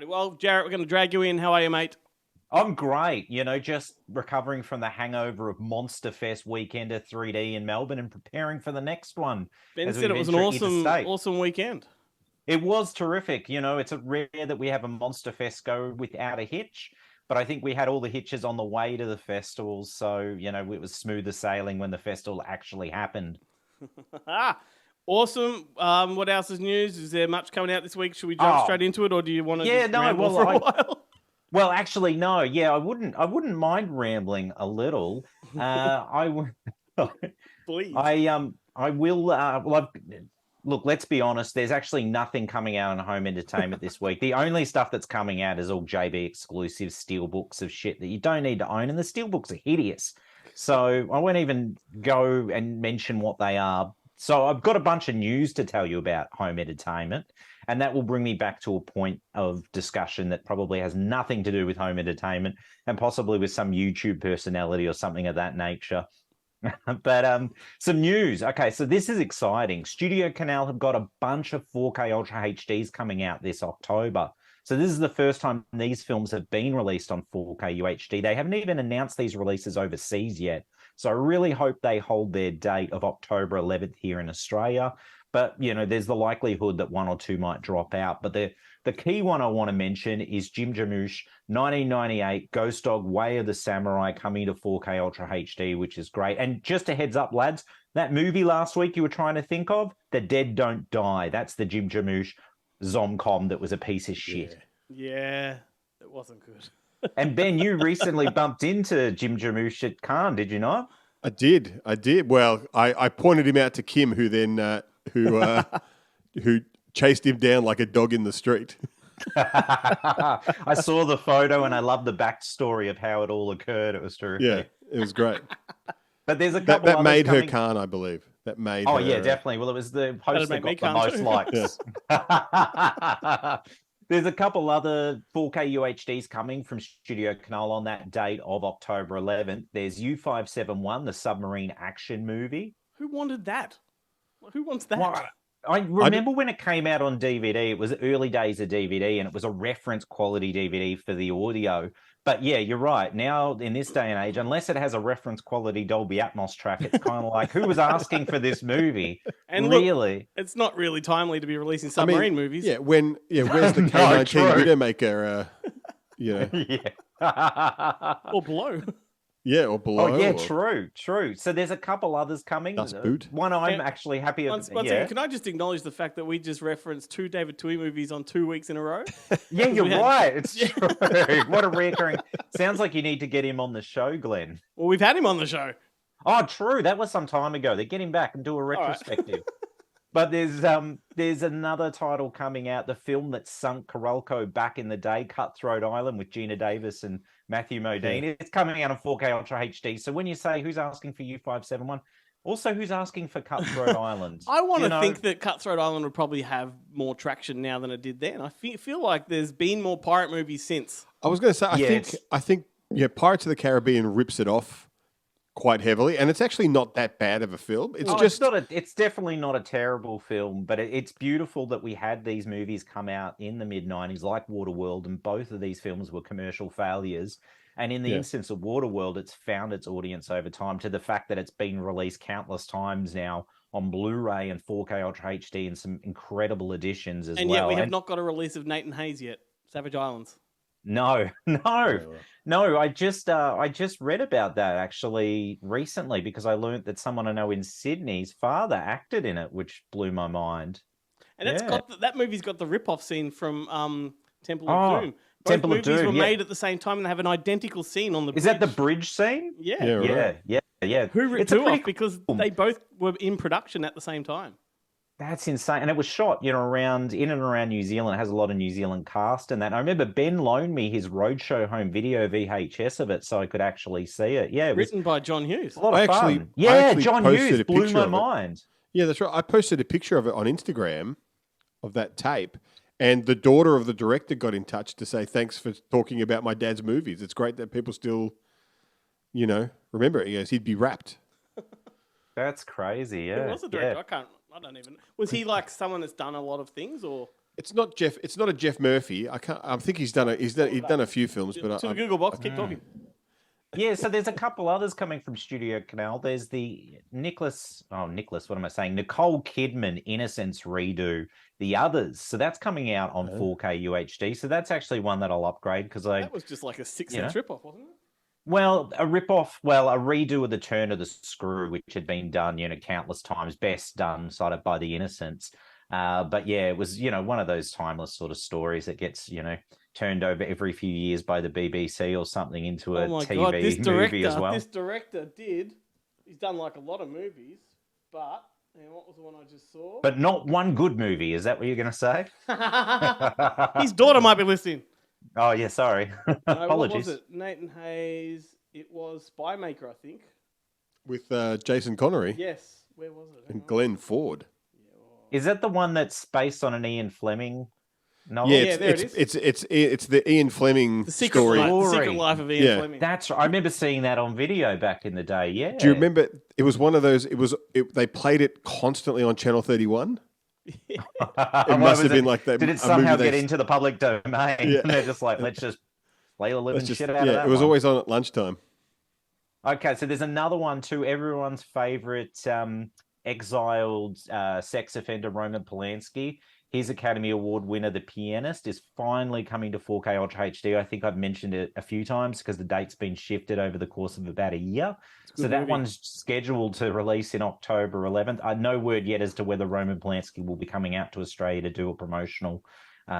Well, Jarret, we're going to drag you in. How are you, mate? I'm great, just recovering from the hangover of Monster Fest Weekender 3D in Melbourne and preparing for the next one Ben as we said it was an venture interstate. awesome weekend. It was terrific. It's a rare that we have a Monster Fest go without a hitch, but I think we had all the hitches on the way to the festival, so, it was smoother sailing when the festival actually happened. Awesome. What else is news? Is there much coming out this week? Should we jump Oh, straight into it, or do you want to yeah, just no, ramble well, for a while? Well, actually, no. Yeah, I wouldn't mind rambling a little. Please. I will. Look, let's be honest. There's actually nothing coming out on home entertainment this week. The only stuff that's coming out is all JB exclusive steelbooks of shit that you don't need to own, and the steelbooks are hideous. So I won't even go and mention what they are. So I've got a bunch of news to tell you about home entertainment, and that will bring me back to a point of discussion that probably has nothing to do with home entertainment and possibly with some YouTube personality or something of that nature. But some news. Okay, so this is exciting. Studio Canal have got a bunch of 4K Ultra HDs coming out this October. So this is the first time these films have been released on 4K UHD. They haven't even announced these releases overseas yet. So I really hope they hold their date of October 11th here in Australia. But, there's the likelihood that one or two might drop out. But the key one I want to mention is Jim Jarmusch, 1998, Ghost Dog, Way of the Samurai, coming to 4K Ultra HD, which is great. And just a heads up, lads, that movie last week you were trying to think of, The Dead Don't Die. That's the Jim Jarmusch Zomcom that was a piece of shit. Yeah, it wasn't good. And Ben, you recently bumped into Jim Jarmusch at Cannes, did you not? I did. Well, I pointed him out to Kim, who then who chased him down like a dog in the street. I saw the photo and I love the backstory of how it all occurred. It was terrific. Yeah, it was great. But there's a couple that made coming... her Cannes, I believe. That made. Oh her, yeah, definitely. Well, it was the post that got the most likes. Yeah. There's a couple other 4K UHDs coming from Studio Canal on that date of October 11th. There's U571, the submarine action movie. Who wanted that? Who wants that? Well, I remember when it came out on DVD, it was early days of DVD, and it was a reference quality DVD for the audio. But yeah, you're right. Now, in this day and age, unless it has a reference quality Dolby Atmos track, it's kind of like, who was asking for this movie? And really? Look, it's not really timely to be releasing submarine movies. Yeah, where's the K-19 Widowmaker? Yeah. Or Below. Yeah, or Below. Oh, yeah, true. So there's a couple others coming. Dust Boot. One I'm actually happy about. Once second, can I just acknowledge the fact that we just referenced two David Toohey movies on 2 weeks in a row? Yeah, you're right. It's true. What a recurring... Sounds like you need to get him on the show, Glenn. Well, we've had him on the show. Oh, true. That was some time ago. They get him back and do a retrospective. But there's another title coming out, the film that sunk Carolco back in the day, Cutthroat Island, with Gina Davis and Matthew Modine. Yeah. It's coming out on 4K Ultra HD. So when you say who's asking for U571, also who's asking for Cutthroat Island? I want to think that Cutthroat Island would probably have more traction now than it did then. I feel like there's been more pirate movies since. I was going to say, I think Pirates of the Caribbean rips it off quite heavily, and it's actually not that bad of a film. It's definitely not a terrible film, but it's beautiful that we had these movies come out in the mid-90s like Waterworld, and both of these films were commercial failures. And in the instance of Waterworld, it's found its audience over time, to the fact that it's been released countless times now on Blu-ray and 4K Ultra HD and some incredible editions as well. And yet we have not got a release of Nathan Hayes yet, Savage Islands. No. I just read about that actually recently, because I learned that someone I know in Sydney's father acted in it, which blew my mind. And it's got that movie's got the rip-off scene from Temple of Doom. Both Temple of Doom movies were made at the same time and they have an identical scene on the bridge. Is that the bridge scene? Yeah. Yeah. Who ripped who off? Because they both were in production at the same time. That's insane. And it was shot, in and around New Zealand. It has a lot of New Zealand cast and that. And I remember Ben loaned me his Roadshow home video VHS of it so I could actually see it. Yeah, it was written by John Hughes. A lot of fun. Yeah, John Hughes blew my mind. Yeah, that's right. I posted a picture of it on Instagram of that tape, and the daughter of the director got in touch to say, thanks for talking about my dad's movies. It's great that people still, remember it. He goes, he'd be wrapped. That's crazy, yeah. Who was the director? I don't even... Was he like someone that's done a lot of things, or...? It's not Jeff. It's not a Jeff Murphy. I think he's done a few films, but To the Google box, keep talking. Yeah, so there's a couple others coming from Studio Canal. There's the Nicole Kidman Innocence redo, The Others. So that's coming out on 4K UHD. So that's actually one that I'll upgrade because that was just like a 6-cent rip-off, wasn't it? Well, a redo of the Turn of the Screw, which had been done, countless times, best done sort of by the Innocents. But yeah, it was, one of those timeless sort of stories that gets, turned over every few years by the BBC or something into a TV movie as well. This director he's done like a lot of movies, but what was the one I just saw? But not one good movie. Is that what you're going to say? His daughter might be listening. Oh, yeah, sorry. Apologies. What was it? Nathan Hayes. It was Spy Maker, I think. With Jason Connery. Yes. Where was it? And Glenn Ford. Is that the one that's based on an Ian Fleming novel? Yeah, it's the Ian Fleming story. The Secret Life of Ian Fleming. That's right. I remember seeing that on video back in the day. Yeah. Do you remember? It was one of those. They played it constantly on Channel 31. It must have been like that. Did it somehow get into the public domain? Yeah. And they're just like, let's just play the living shit out of that. Yeah, it was always on at lunchtime. Okay, so there's another one too. Everyone's favorite exiled sex offender Roman Polanski. His Academy Award winner, The Pianist, is finally coming to 4K Ultra HD. I think I've mentioned it a few times because the date's been shifted over the course of about a year. So that one's scheduled to release in October 11th. No word yet as to whether Roman Polanski will be coming out to Australia to do a promotional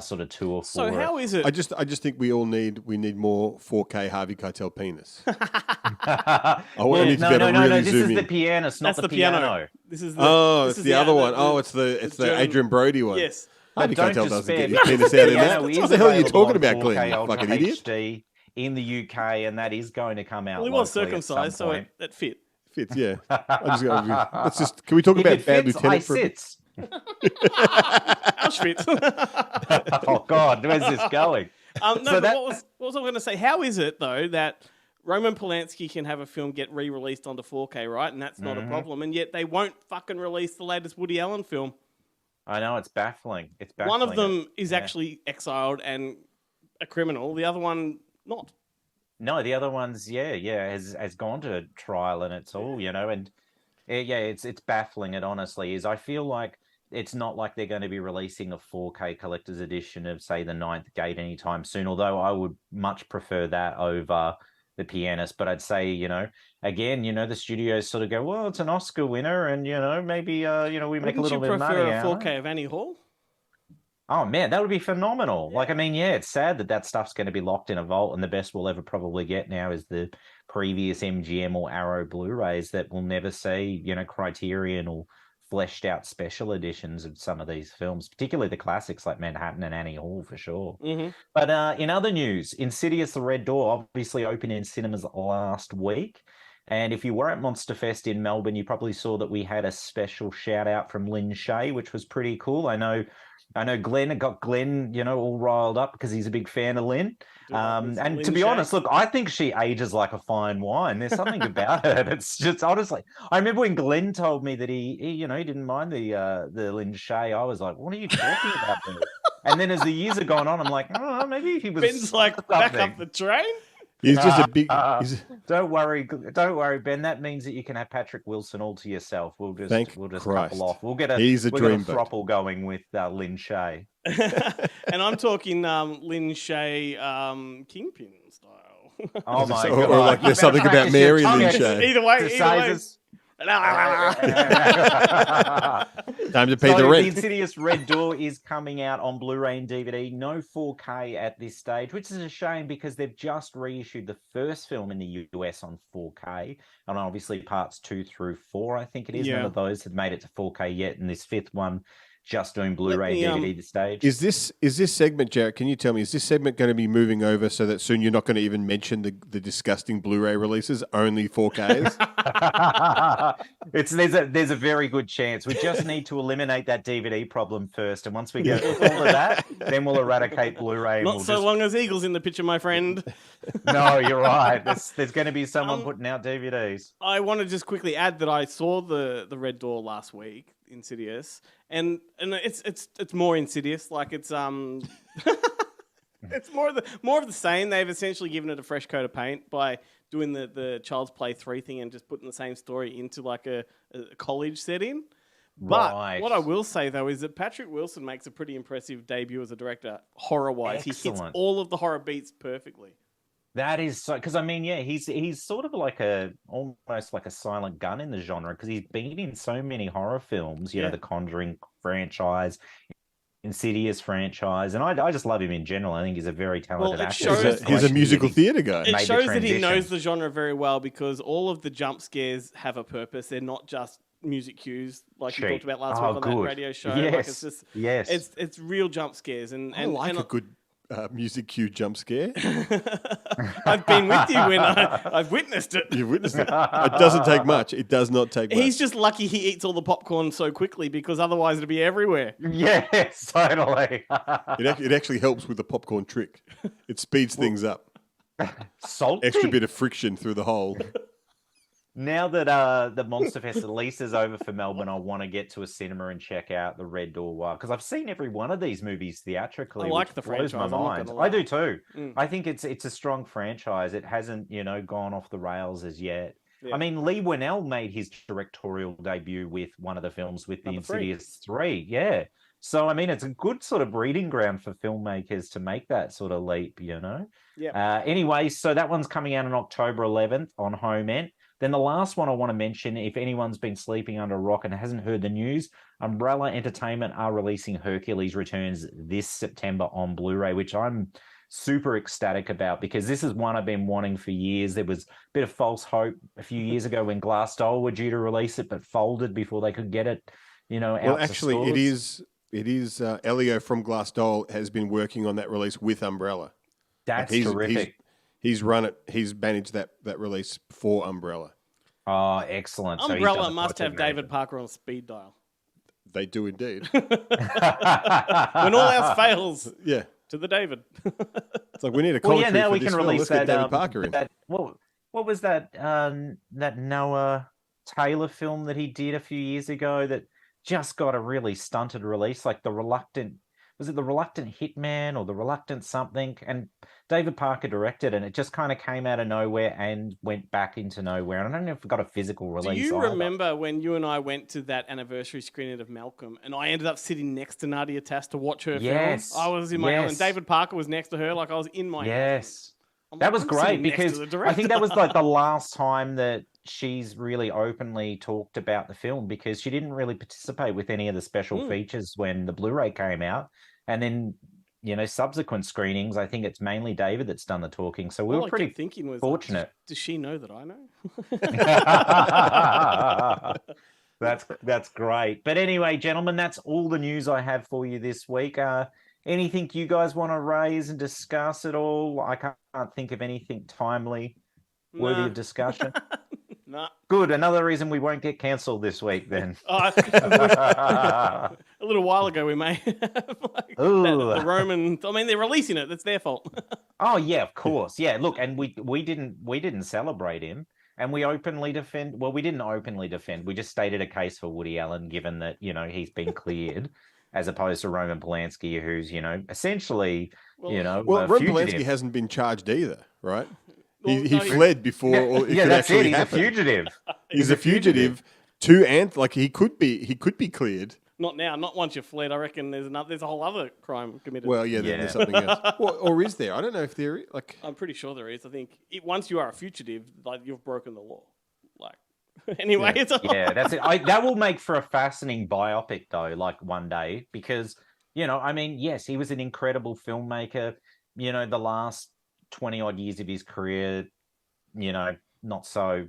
sort of tour. So how is it? I just think we need more 4K Harvey Keitel penis. No. This is The Pianist, not the piano. This is the it's the other one. It's the Adrian Brody one. Yes. Harvey Keitel doesn't get his penis out in that. What the hell are you talking about, Glenn? You fucking idiot. HD in the UK, and that is going to come out. Well, he was circumcised, so it fit. Fits, yeah. Can we talk about Bad Lieutenant for a bit? Auschwitz. Oh God, where's this going? What was I going to say? How is it though that Roman Polanski can have a film get re-released onto 4K, right? And that's not a problem, and yet they won't fucking release the latest Woody Allen film. I know, it's baffling. One of them is actually exiled and a criminal. The other one not. No, the other one's has gone to trial, and it's all and it's baffling. It honestly is. I feel like it's not like they're going to be releasing a 4K collector's edition of, say, The Ninth Gate anytime soon. Although I would much prefer that over The Pianist. But I'd say, again, the studios sort of go, well, it's an Oscar winner, and maybe we make a little bit of money. Wouldn't you prefer a 4K of Annie Hall? Oh man, that would be phenomenal. Yeah. It's sad that stuff's going to be locked in a vault, and the best we'll ever probably get now is the previous MGM or Arrow Blu-rays that will never see, Criterion or fleshed out special editions of some of these films, particularly the classics like Manhattan and Annie Hall for sure. Mm-hmm. But in other news, Insidious: The Red Door obviously opened in cinemas last week. And if you were at Monster Fest in Melbourne, you probably saw that we had a special shout out from Lynn Shay, which was pretty cool. I know Glenn, all riled up because he's a big fan of Lynn. And to be honest, look, I think she ages like a fine wine. There's something about her. It's just honestly, I remember when Glenn told me that he didn't mind the Lynn Shay. I was like, what are you talking about? And then as the years have gone on, I'm like, oh, maybe he was. Ben's like, back up the train. He's just a big. Don't worry, Ben. That means that you can have Patrick Wilson all to yourself. We'll just couple off. We'll get a throuple going with Lynn Shay. And I'm talking Lynn Shay Kingpin style. Oh my God! Or like there's something about Mary Lynn Shay. Either way. Time to pay the rent. The Insidious Red Door is coming out on Blu-ray and DVD. No 4K at this stage, which is a shame because they've just reissued the first film in the US on 4K, and obviously parts 2 through 4, I think it is. None of those have made it to 4K yet, and this fifth one just doing Blu-ray and DVD this stage. Is this segment, Jarret, can you tell me, is this segment going to be moving over so that soon you're not going to even mention the disgusting Blu-ray releases, only 4Ks? There's a very good chance. We just need to eliminate that DVD problem first, and once we get all of that, then we'll eradicate Blu-ray. Not so long as Eagle's in the picture, my friend. No, you're right. There's going to be someone putting out DVDs. I want to just quickly add that I saw the Red Door last week. Insidious, and it's more Insidious. Like it's it's more of the same. They've essentially given it a fresh coat of paint by doing the Child's Play 3 thing and just putting the same story into like a college setting. But Right. what I will say, though, is that Patrick Wilson makes a pretty impressive debut as a director, horror-wise. He hits Excellent. all of the horror beats perfectly. That is so, because I mean, yeah, he's sort of like almost like a silent gun in the genre, because he's been in so many horror films, you know, the Conjuring franchise, Insidious franchise, and I just love him in general. I think he's a very talented actor. shows- He's a musical theatre guy. It Made the shows that he transition. knows the genre very well because all of the jump scares have a purpose. They're not just music cues like you Cheap. talked about last Oh, week on that good. radio show. Yes. Like it's just Yes. it's real jump scares and I like and a good music cue jump scare. I've been with you when I've witnessed it. You've witnessed it. It doesn't take much. It does not take much. He's just lucky he eats all the popcorn so quickly because otherwise it'd be everywhere. Yes, totally. It actually helps with the popcorn trick. It speeds things up. Salty. Extra bit of friction through the hole. Now that the Monster Fest at least is over for Melbourne, I want to get to a cinema and check out the Red Door Wild, because I've seen every one of these movies theatrically. I like which the blows franchise, my I'm not mind. gonna lie. I do too. Mm. I think it's a strong franchise. It hasn't, gone off the rails as yet. Yeah. I mean, Lee Winnell made his directorial debut with one of the films with the Number 3. Insidious 3. Yeah. So, I mean, it's a good sort of breeding ground for filmmakers to make that sort of leap, Yeah. Anyway, so that one's coming out on October 11th on Home End. Then the last one I want to mention, if anyone's been sleeping under a rock and hasn't heard the news, Umbrella Entertainment are releasing Hercules Returns this September on Blu-ray, which I'm super ecstatic about, because this is one I've been wanting for years. There was a bit of false hope a few years ago when Glassdoor were due to release it, but folded before they could get it, out Well, to actually, stores. it is. Elio from Glassdoor has been working on that release with Umbrella. That's He's- terrific. He's run it. He's managed that release for Umbrella. Oh, excellent. So he's Umbrella done a must have project David management. Parker on speed dial. They do indeed. When all else fails, Yeah, to the David. it's like we need a Well, commentary yeah, now for we this can film. release Let's get that. David Parker in. What was that? That Noah Taylor film that he did a few years ago that just got a really stunted release, like the Reluctant. Was it the Reluctant Hitman or the Reluctant something? And David Parker directed, and it just kind of came out of nowhere and went back into nowhere. And I don't know if it got a physical Do release. you either. remember when you and I went to that anniversary screening of Malcolm and I ended up sitting next to Nadia Tass to watch her Yes, film? I was in my yes. and David Parker was next to her, like I was in my Yes. I'm That like, was I'm great sitting next to because the I think that was director. like the last time that she's really openly talked about the film, because she didn't really participate with any of the special features when the Blu-ray came out. And then, subsequent screenings, I think it's mainly David that's done the talking. So we All were I pretty kept thinking was, fortunate. Does she know that I know? That's great. But anyway, gentlemen, that's all the news I have for you this week. Anything you guys want to raise and discuss at all? I can't think of anything timely worthy Nah. of discussion. Nah. Good. Another reason we won't get cancelled this week then. A little while ago, we may have Ooh. the Roman. I mean, they're releasing it. That's their fault. Oh yeah, of course. Yeah, look, and we didn't celebrate him, and we openly defend. Well, we didn't openly defend. We just stated a case for Woody Allen, given that he's been cleared, as opposed to Roman Polanski, who's essentially Well, a Roman fugitive. Polanski hasn't been charged either, right? Well, He no, fled before it yeah, could that's it. actually He's happen. a fugitive. He's a fugitive to he could be cleared. Not now. Not once you've fled. I reckon there's a whole other crime committed. Well, yeah, then there's something else. Or is there? I don't know if there is. I'm pretty sure there is. I think once you are a fugitive, like you've broken the law. Like anyway, Yeah. it's Yeah, that's it. That will make for a fascinating biopic, though, like one day, because, I mean, yes, he was an incredible filmmaker. The last 20 odd years of his career, not so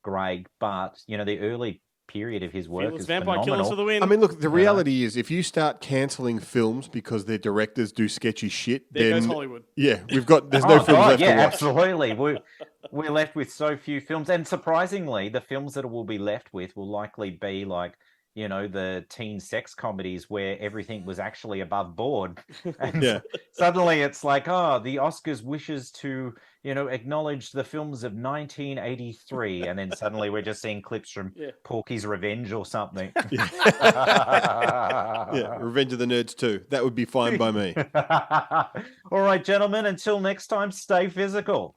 great, but, the early period of his work Fearless is Vampire phenomenal. Killers for the win. I mean, look, the reality is if you start cancelling films because their directors do sketchy shit, there then goes Hollywood. yeah, there's Oh, no films God, left yeah, to watch. absolutely. We're left with so few films, and surprisingly, the films that we'll be left with will likely be like, the teen sex comedies where everything was actually above board. And Yeah. suddenly it's like, oh, the Oscars wishes to, acknowledge the films of 1983. And then suddenly we're just seeing clips from Porky's Revenge or something. Yeah, Revenge of the Nerds 2. That would be fine by me. All right, gentlemen, until next time, stay physical.